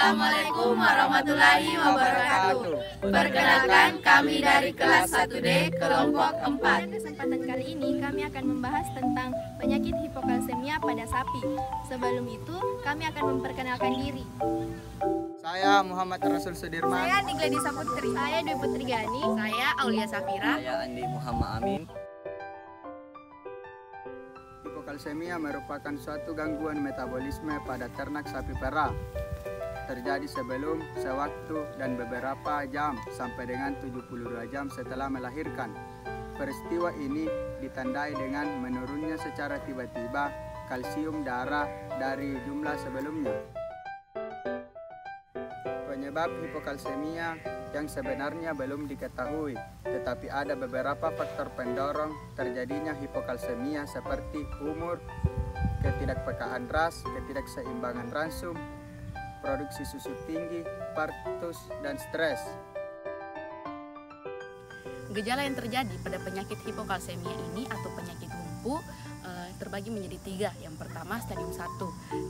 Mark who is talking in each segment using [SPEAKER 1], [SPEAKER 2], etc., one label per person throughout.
[SPEAKER 1] Assalamualaikum warahmatullahi wabarakatuh. Perkenalkan, kami dari kelas 1D kelompok 4.
[SPEAKER 2] Pada kesempatan kali ini kami akan membahas tentang penyakit hipokalsemia pada sapi. Sebelum itu, kami akan memperkenalkan diri.
[SPEAKER 3] Saya Muhammad Rasul Sudirman.
[SPEAKER 2] Saya Nigladisa Putri. Saya Dwi Putri Gani.
[SPEAKER 1] Saya Aulia Safira.
[SPEAKER 4] Saya Andi Muhammad Amin.
[SPEAKER 3] Hipokalsemia merupakan suatu gangguan metabolisme pada ternak sapi perah. Terjadi sebelum, sewaktu, dan beberapa jam sampai dengan 72 jam setelah melahirkan. Peristiwa ini ditandai dengan menurunnya secara tiba-tiba kalsium darah dari jumlah sebelumnya. Penyebab hipokalsemia yang sebenarnya belum diketahui, tetapi ada beberapa faktor pendorong terjadinya hipokalsemia seperti umur, ketidakpekaan ras, ketidakseimbangan ransum, produksi susu tinggi, partus, dan stres.
[SPEAKER 1] Gejala yang terjadi pada penyakit hipokalsemia ini atau penyakit lumpuh terbagi menjadi 3. Yang pertama stadium 1.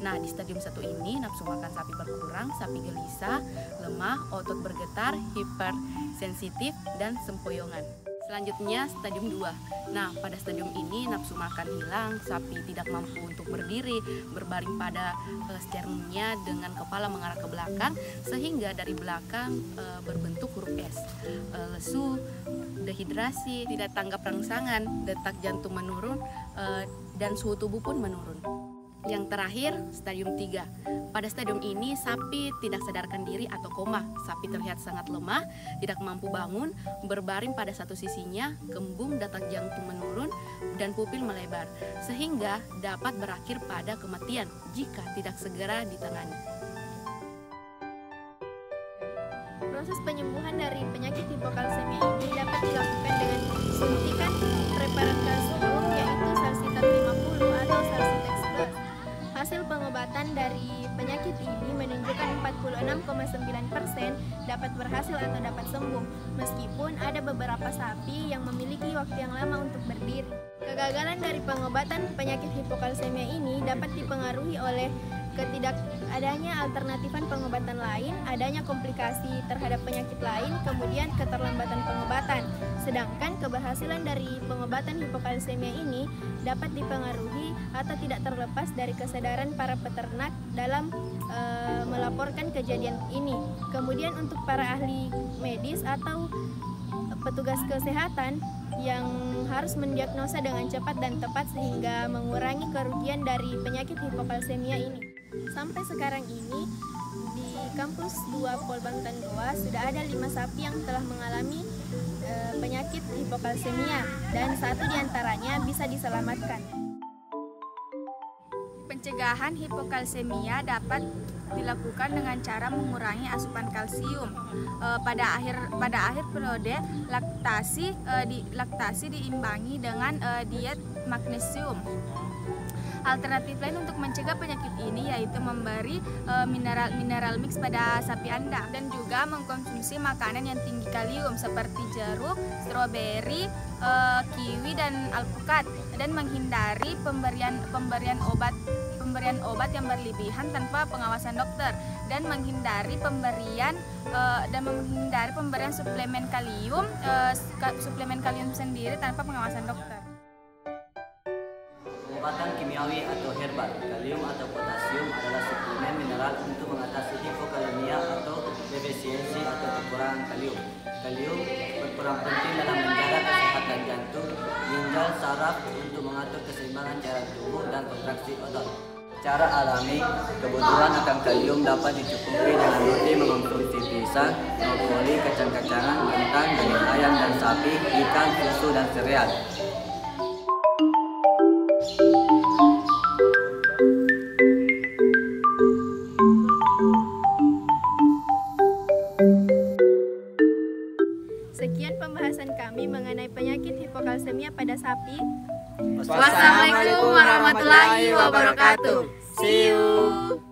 [SPEAKER 1] Nah, di stadium 1 ini nafsu makan sapi berkurang, sapi gelisah, lemah, otot bergetar, hipersensitif, dan sempoyongan. Selanjutnya stadium 2. Nah, pada stadium ini nafsu makan hilang, sapi tidak mampu untuk berdiri, berbaring pada sternumnya dengan kepala mengarah ke belakang sehingga dari belakang berbentuk huruf S. Lesu, dehidrasi, tidak tanggap rangsangan, detak jantung menurun, dan suhu tubuh pun menurun. Yang terakhir, stadium 3. Pada stadium ini, sapi tidak sadarkan diri atau koma. Sapi terlihat sangat lemah, tidak mampu bangun, berbaring pada satu sisinya, kembung, detak jantung menurun, dan pupil melebar, sehingga dapat berakhir pada kematian jika tidak segera ditangani.
[SPEAKER 2] Proses penyembuhan dari penyakit hipokalsemia ini dapat dilakukan dengan suntikan preparat kalsium yaitu Salsitab 50 atau Salsitex Plus. Hasil pengobatan dari penyakit ini menunjukkan 46,9% dapat berhasil atau dapat sembuh, meskipun ada beberapa sapi yang memiliki waktu yang lama untuk berdiri. Kegagalan dari pengobatan penyakit hipokalsemia ini dapat dipengaruhi oleh ketidakadanya alternatifan pengobatan lain, adanya komplikasi terhadap penyakit lain, kemudian keterlambatan pengobatan. Sedangkan keberhasilan dari pengobatan hipokalsemia ini dapat dipengaruhi atau tidak terlepas dari kesadaran para peternak dalam melaporkan kejadian ini. Kemudian untuk para ahli medis atau petugas kesehatan yang harus mendiagnosa dengan cepat dan tepat sehingga mengurangi kerugian dari penyakit hipokalsemia ini. Sampai sekarang ini di kampus 2 Polbangtan II sudah ada 5 sapi yang telah mengalami penyakit hipokalsemia dan 1 diantaranya bisa diselamatkan.
[SPEAKER 5] Pencegahan hipokalsemia dapat dilakukan dengan cara mengurangi asupan kalsium. Pada akhir periode laktasi diimbangi dengan diet magnesium. Alternatif lain untuk mencegah penyakit ini yaitu memberi mineral mix pada sapi Anda dan juga mengkonsumsi makanan yang tinggi kalium seperti jeruk, stroberi, kiwi, dan alpukat, dan menghindari pemberian obat yang berlebihan tanpa pengawasan dokter, dan menghindari pemberian suplemen kalium sendiri tanpa pengawasan dokter.
[SPEAKER 4] Pengobatan kimiawi atau herbal, kalium atau potasium adalah suplemen mineral untuk mengatasi hipokalemia atau defisiensi atau kekurangan kalium. Kalium berperan penting dalam menjaga kesehatan jantung, ginjal, saraf untuk mengatur keseimbangan cairan tubuh dan kontraksi otot. Secara alami, kebutuhan akan kalium dapat dicukupi dengan roti mengonsumsi pisang, brokoli, kacang-kacangan, kentang, daging ayam dan sapi, ikan, susu, dan sereal.
[SPEAKER 2] Sekian pembahasan kami mengenai penyakit hipokalsemia pada sapi.
[SPEAKER 1] Wassalamualaikum warahmatullahi wabarakatuh. See you.